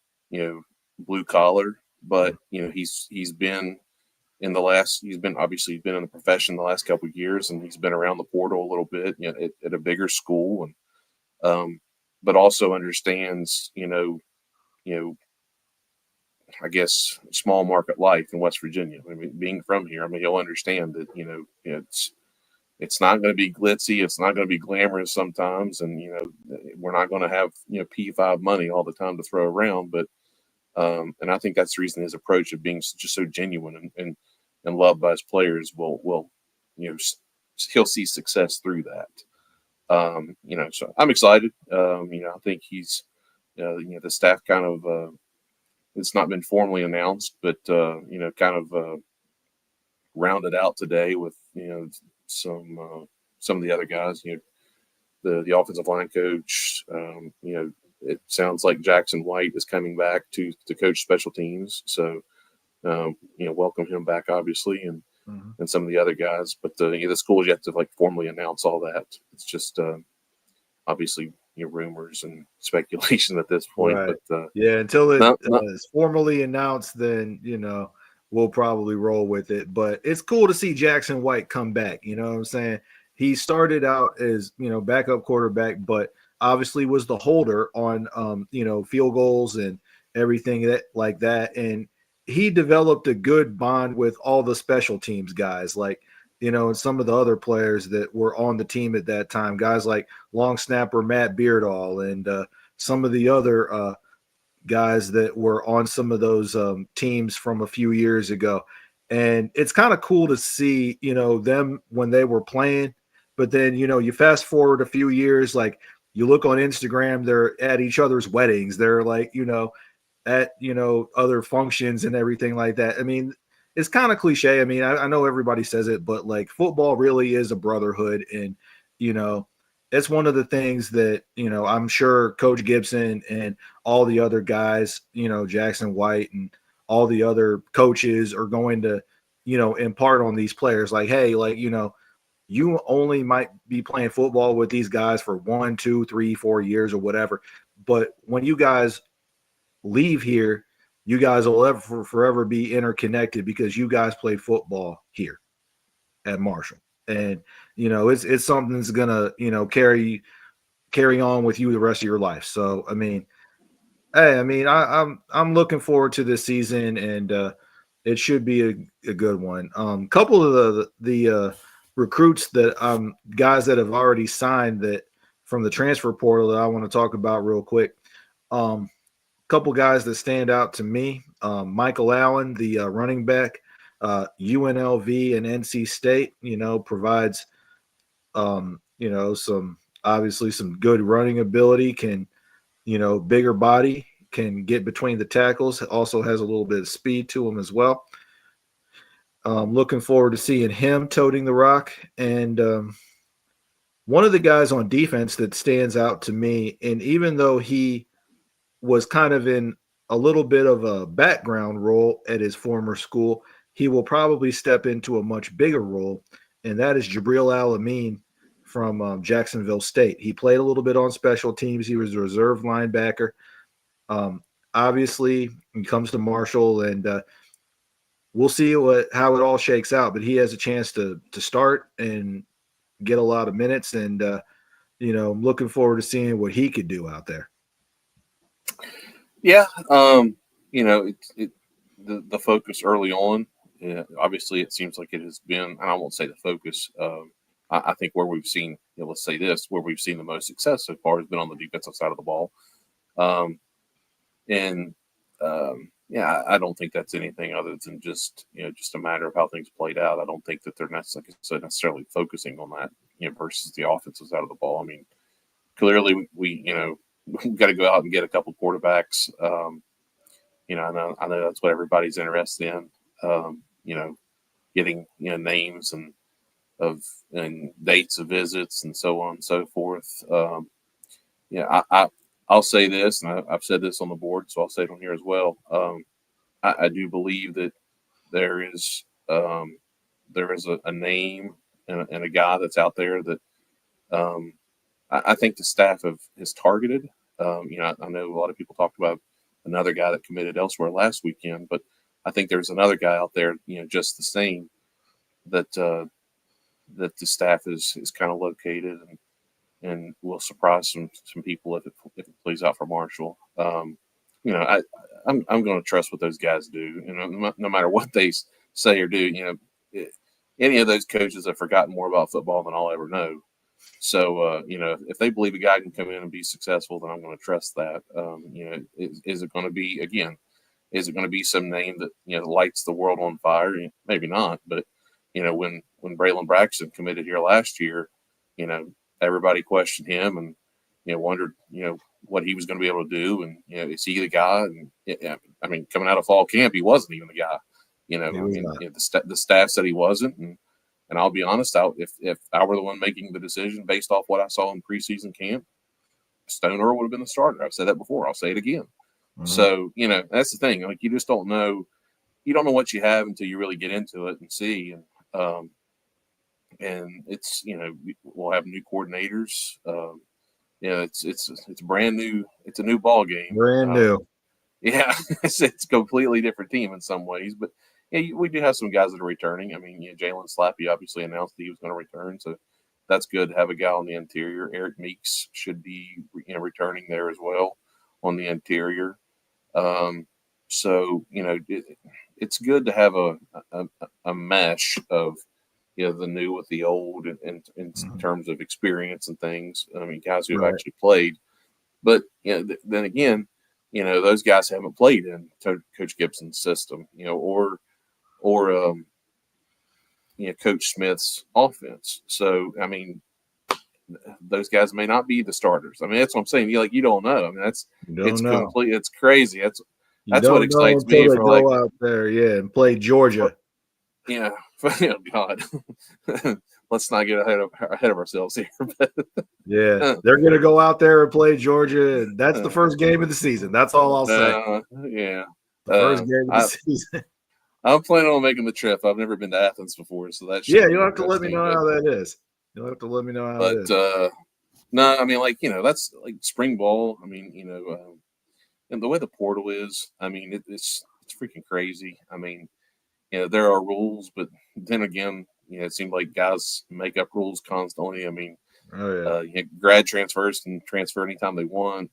blue collar, but he's been been in the profession the last couple of years, and he's been around the portal a little bit, at a bigger school, and but also understands, I guess, small market life in West Virginia. I mean, being from here, I mean, he'll understand that, it's not going to be glitzy. It's not going to be glamorous sometimes. And, we're not going to have, P5 money all the time to throw around. But, and I think that's the reason his approach of being just so genuine and loved by his players will, he'll see success through that. So I'm excited. I think he's, the staff kind of, it's not been formally announced, but, kind of, rounded out today with, some of the other guys, the offensive line coach, it sounds like Jackson White is coming back to coach special teams. So, welcome him back, obviously, and some of the other guys. But the school's yet to like formally announce all that. It's just obviously rumors and speculation at this point. Right. But Yeah, until it not is formally announced, then we'll probably roll with it. But it's cool to see Jackson White come back. You know what I'm saying? He started out as backup quarterback, but obviously was the holder on field goals and everything like that. And he developed a good bond with all the special teams guys, like and some of the other players that were on the team at that time, guys like long snapper Matt Beardall and some of the other guys that were on some of those teams from a few years ago. And it's kind of cool to see, them when they were playing. But then, you fast forward a few years, like you look on Instagram, they're at each other's weddings. They're like, at, other functions and everything like that. I mean, it's kind of cliche. I mean, I know everybody says it, but like football really is a brotherhood. And, it's one of the things that, I'm sure Coach Gibson and all the other guys, Jackson White and all the other coaches are going to, impart on these players. Like, hey, like, you only might be playing football with these guys for 1, 2, 3, 4 years or whatever. But when you guys leave here, you guys will forever be interconnected because you guys played football here at Marshall. And, it's something that's going to, carry carry on with you the rest of your life. So, I mean, hey, I mean, I'm looking forward to this season, and it should be a good one. Couple of the recruits that guys that have already signed that from the transfer portal that I want to talk about real quick. Couple guys that stand out to me: Michael Allen, the running back, UNLV and NC State. Provides some obviously some good running ability. Bigger body, can get between the tackles, also has a little bit of speed to him as well. Looking forward to seeing him toting the rock. And one of the guys on defense that stands out to me, and even though he was kind of in a little bit of a background role at his former school, he will probably step into a much bigger role, and that is Jabril Al-Amin from Jacksonville State. He played a little bit on special teams. He was a reserve linebacker. Obviously, he comes to Marshall, and we'll see how it all shakes out. But he has a chance to start and get a lot of minutes, and I'm looking forward to seeing what he could do out there. Yeah, the focus early on. Obviously, it seems like it has been, and I won't say the focus. I think where we've seen, let's say this, where we've seen the most success so far has been on the defensive side of the ball. I don't think that's anything other than just a matter of how things played out. I don't think that they're necessarily focusing on that, versus the offensive side of the ball. I mean, clearly we've got to go out and get a couple quarterbacks. I know that's what everybody's interested in. Getting names and dates of visits and so on and so forth. I'll say this, and I've said this on the board, so I'll say it on here as well. I do believe that there is a name and a guy that's out there that I think the staff has targeted. I know a lot of people talked about another guy that committed elsewhere last weekend, but I think there's another guy out there, just the same that the staff is kind of located and will surprise some people if it plays out for Marshall. I'm going to trust what those guys do, no matter what they say or do. Any of those coaches have forgotten more about football than I'll ever know. So if they believe a guy can come in and be successful, then I'm going to trust that. Is it going to be again? Is it going to be some name that lights the world on fire? Maybe not, but when Braylon Braxton committed here last year, everybody questioned him and wondered what he was going to be able to do, and is he the guy? And coming out of fall camp, he wasn't even the guy. The staff said he wasn't, and I'll be honest, if I were the one making the decision based off what I saw in preseason camp, Stone Earl would have been the starter. I've said that before. I'll say it again. Mm-hmm. So that's the thing. Like, you just don't know. You don't know what you have until you really get into it and see. And it's we'll have new coordinators. It's brand new. It's a new ball game. Brand new. Yeah, it's a completely different team in some ways, but we do have some guys that are returning. I mean, Jalen Slappy obviously announced that he was going to return, so that's good to have a guy on the interior. Eric Meeks should be returning there as well on the interior. So it's good to have a mesh of the new with the old in terms of experience and things. I mean, guys who have actually played, but then again, those guys haven't played in Coach Gibson's system, or Coach Smith's offense. So, I mean, those guys may not be the starters. I mean, that's what I'm saying. You don't know. I mean, it's crazy. That's what excites me. They go out there, and play Georgia. Yeah. Oh God. Let's not get ahead of ourselves here. Yeah, they're going to go out there and play Georgia. That's the first game of the season. That's all I'll say. Yeah. The first game of the season. I'm planning on making the trip. I've never been to Athens before, so that's you'll have to let me know how that is. You'll have to let me know how it is. No, I mean, that's like spring ball. I mean, and the way the portal is, I mean, it's freaking crazy. I mean, there are rules, but then again, it seems like guys make up rules constantly. I mean, Oh, yeah. Grad transfers can transfer anytime they want.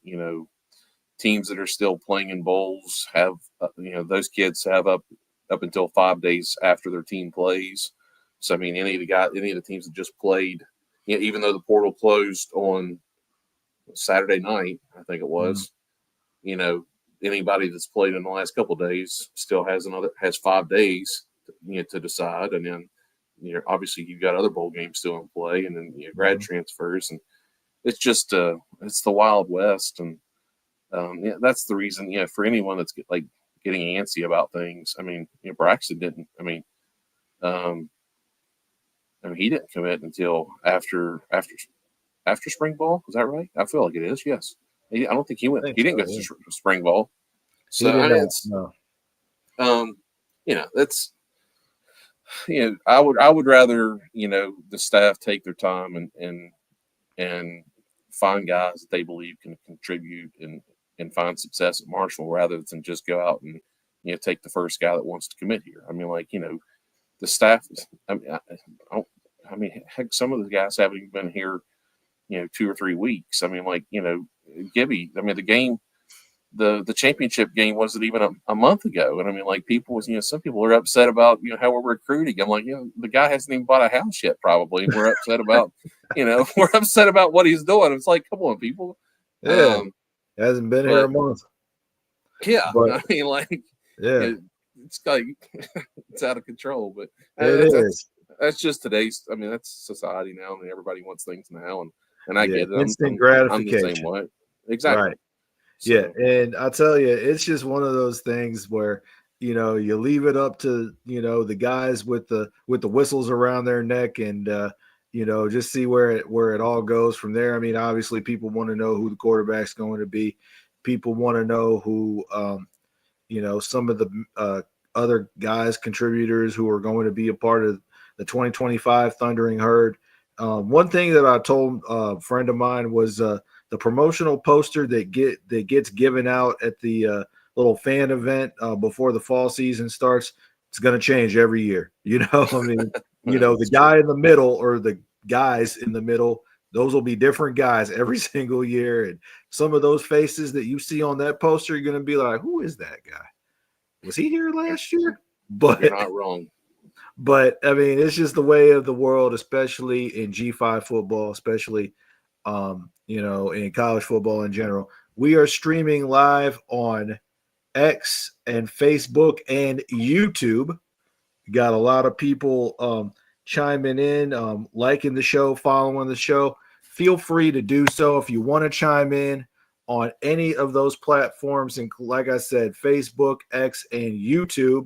Teams that are still playing in bowls have, those kids have up until 5 days after their team plays. So I mean, any of the teams that just played, even though the portal closed on Saturday night, I think it was, anybody that's played in the last couple of days still has 5 days, to decide, and then obviously you've got other bowl games still in play, and then grad transfers, and it's just it's the Wild West, and that's the reason. For anyone that's getting antsy about things, I mean, Braxton didn't. He didn't commit until after spring ball. Is that right? I feel like it is. Yes. I don't think he went. He didn't go to spring ball. He So did not. it's No. That's I would rather the staff take their time and find guys that they believe can contribute and find success at Marshall rather than just go out and take the first guy that wants to commit here. I mean, the staff. Heck, some of the guys haven't even been here 2 or 3 weeks. I mean, Gibby. I mean, the game. The championship game wasn't even a month ago, and I mean, people was some people are upset about how we're recruiting. I'm like, the guy hasn't even bought a house yet, probably. And we're upset about we're upset about what he's doing. It's like, come on, people. Yeah, hasn't been here a month. Yeah, but, I mean, yeah, it's it's out of control. But that's just today's. I mean, that's society now. I mean, everybody wants things now, and I get it. Instant gratification. I'm the same way. Exactly. Right. So. Yeah, and I'll tell you, it's just one of those things where you leave it up to the guys with the whistles around their neck, and just see where it all goes from there. I mean, obviously, people want to know who the quarterback's going to be. People want to know who some of the other guys, contributors who are going to be a part of the 2025 Thundering Herd. One thing that I told a friend of mine was the promotional poster that gets given out at the little fan event before the fall season starts. It's going to change every year. I mean, the guy in the middle or the guys in the middle, those will be different guys every single year. And some of those faces that you see on that poster, you're going to be like, who is that guy? Was he here last year? But you're not wrong. But I mean, it's just the way of the world, especially in G5 football, especially in college football in general. We are streaming live on X and Facebook and YouTube. Got a lot of people chiming in, liking the show, following the show. Feel free to do so if you want to chime in on any of those platforms. And like I said, Facebook, X, and YouTube,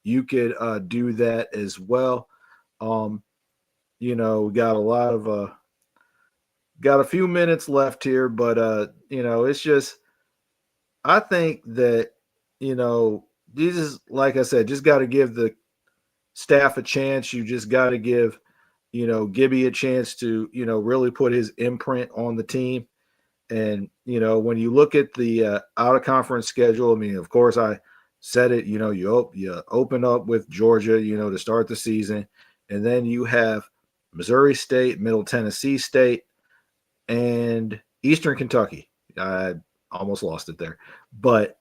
you could do that as well. We got got a few minutes left here, but it's just, I think that this is, like I said, just got to give the staff a chance. You just got to give Gibby a chance to really put his imprint on the team. And when you look at the out of conference schedule, I mean, of course I said it, you open up with Georgia, to start the season, and then you have Missouri State, Middle Tennessee State, and Eastern Kentucky. I almost lost it there. But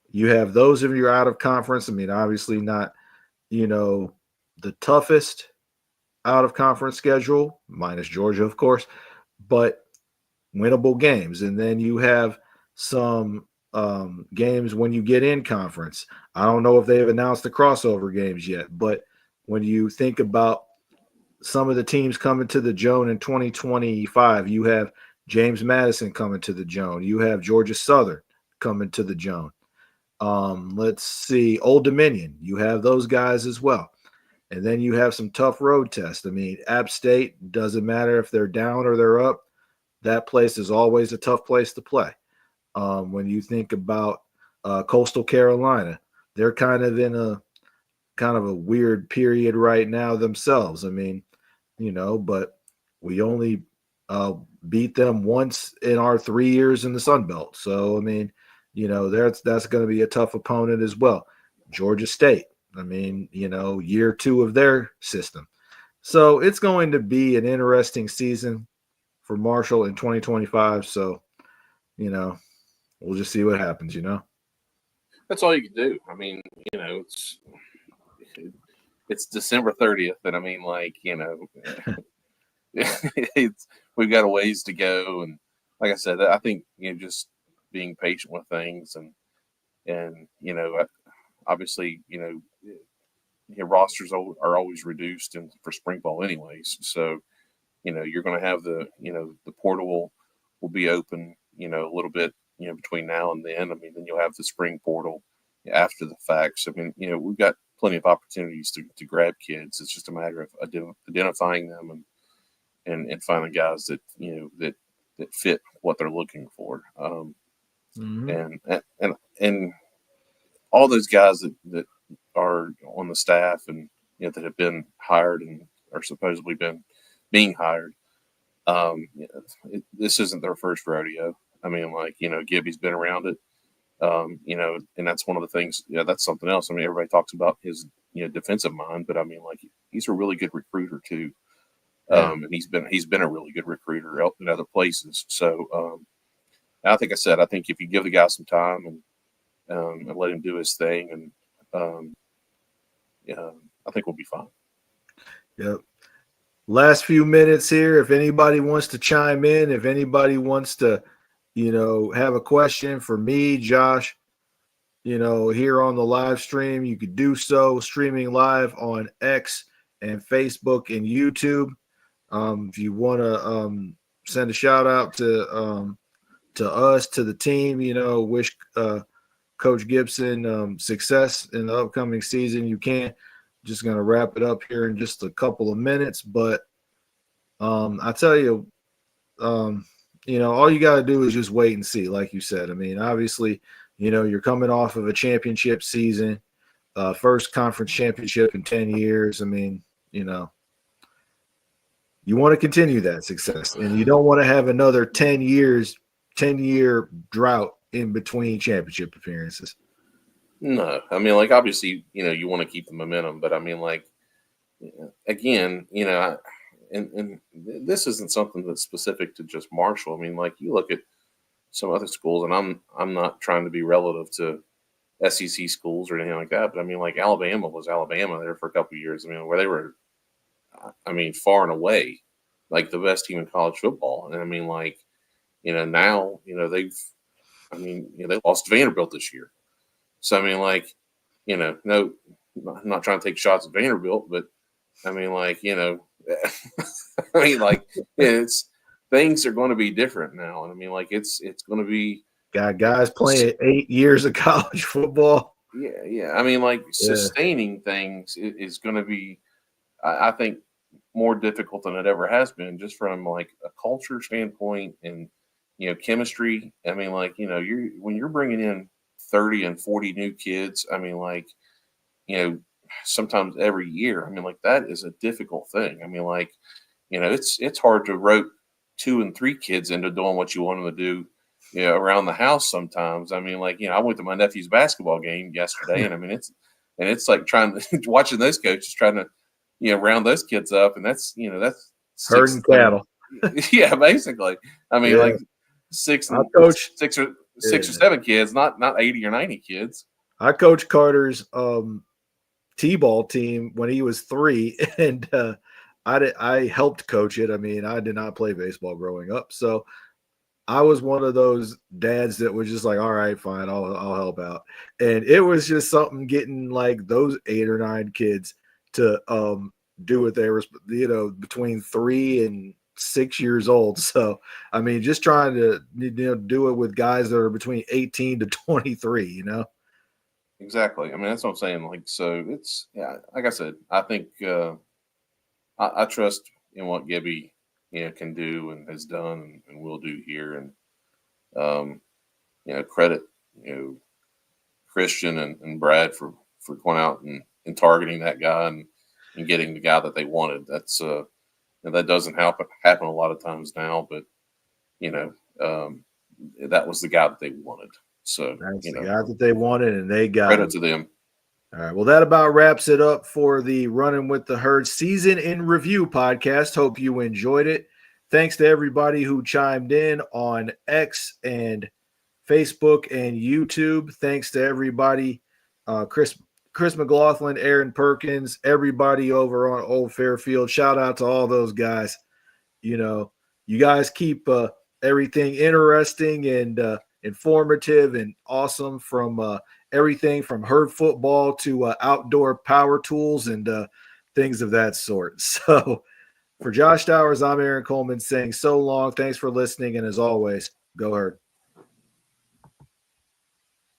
you have those of you out of conference. I mean, obviously not, the toughest out of conference schedule, minus Georgia, of course, but winnable games. And then you have some games when you get in conference. I don't know if they've announced the crossover games yet, but when you think about some of the teams coming to the Joan in 2025, you have James Madison coming to the Joan. You have Georgia Southern coming to the Joan. Let's see, Old Dominion. You have those guys as well. And then you have some tough road tests. I mean, App State, doesn't matter if they're down or they're up. That place is always a tough place to play. When you think about Coastal Carolina, they're kind of in a weird period right now themselves. I mean, but we only beat them once in our 3 years in the Sun Belt. So, I mean, that's going to be a tough opponent as well. Georgia State, I mean, year 2 of their system. So it's going to be an interesting season for Marshall in 2025. So, you know, we'll just see what happens, you know? That's all you can do. I mean, it's December 30th, and I mean, like, it's we've got a ways to go, and like I said, I think just being patient with things, and obviously, your rosters are always reduced for spring ball, anyways. So you're going to have the portal will be open, a little bit, between now and then. I mean, then you'll have the spring portal after the fact. So, I mean, we've got plenty of opportunities to grab kids. It's just a matter of identifying them and finding guys that fit what they're looking for. Mm-hmm. And all those guys that are on the staff and that have been hired and are supposedly being hired. This isn't their first rodeo. I mean, like, Gibby's been around it. And that's one of the things. That's something else. I mean, everybody talks about his defensive mind, but I mean, like, he's a really good recruiter too. And he's been a really good recruiter in other places. So I think if you give the guy some time and let him do his thing, and I think we'll be fine. Yep. Last few minutes here. If anybody wants to chime in, if anybody wants to, have a question for me, Josh, here on the live stream, you could do so streaming live on X and Facebook and YouTube. If you want to send a shout out to us, to the team, wish Coach Gibson success in the upcoming season, you can. Just going to wrap it up here in just a couple of minutes. But I tell you, all you got to do is just wait and see, like you said. I mean, obviously, you're coming off of a championship season, first conference championship in 10 years. I mean, you want to continue that success, and you don't want to have another 10-year drought in between championship appearances. No, I mean, like, obviously, you want to keep the momentum, but I mean, like, again, and this isn't something that's specific to just Marshall. I mean, like, you look at some other schools, and I'm not trying to be relative to SEC schools or anything like that, but I mean, like, Alabama was Alabama there for a couple of years. I mean, where they were, far and away, like, the best team in college football. And I mean, like, now, they lost to Vanderbilt this year. So, I mean, like, no, I'm not trying to take shots at Vanderbilt, but I mean, like, it's things are going to be different now. And I mean, like, it's going to be got guys playing 8 years of college football. Yeah. Yeah. I mean, like, sustaining things is going to be, I think, more difficult than it ever has been, just from like a culture standpoint and, chemistry. I mean, like, when you're bringing in 30 and 40 new kids, I mean, like, sometimes every year, I mean, like, that is a difficult thing. I mean, like, it's hard to rope 2 and 3 kids into doing what you want them to do, around the house sometimes. I mean, like, I went to my nephew's basketball game yesterday, and I mean, it's like trying to watching those coaches trying to, round those kids up, and that's Herding cattle. Yeah, basically. I mean, like, six or seven kids, not 80 or 90 kids. I coached Carter's T-ball team when he was 3, and I helped coach it. I mean, I did not play baseball growing up, so I was one of those dads that was just like, all right, fine, I'll help out. And it was just something getting like those 8 or 9 kids to do what they were, between 3 and 6 years old. So, I mean, just trying to, do it with guys that are between 18 to 23, Exactly. I mean, that's what I'm saying. Like, so it's, like I said, I think I trust in what Gibby, can do and has done and will do here. And, credit, Christian and Brad for going out and targeting that guy and getting the guy that they wanted. That's, that doesn't happen a lot of times now, but, that was the guy that they wanted. So, that's the guy that they wanted, and they got credit him. to them. All right. Well, that about wraps it up for the Running with the Herd season in review podcast. Hope you enjoyed it. Thanks to everybody who chimed in on X and Facebook and YouTube. Thanks to everybody, Chris McLaughlin, Aaron Perkins, everybody over on Old Fairfield. Shout out to all those guys. You guys keep everything interesting and informative and awesome from everything from herd football to outdoor power tools and things of that sort. So for Josh Towers, I'm Aaron Coleman saying so long. Thanks for listening. And as always, go Herd.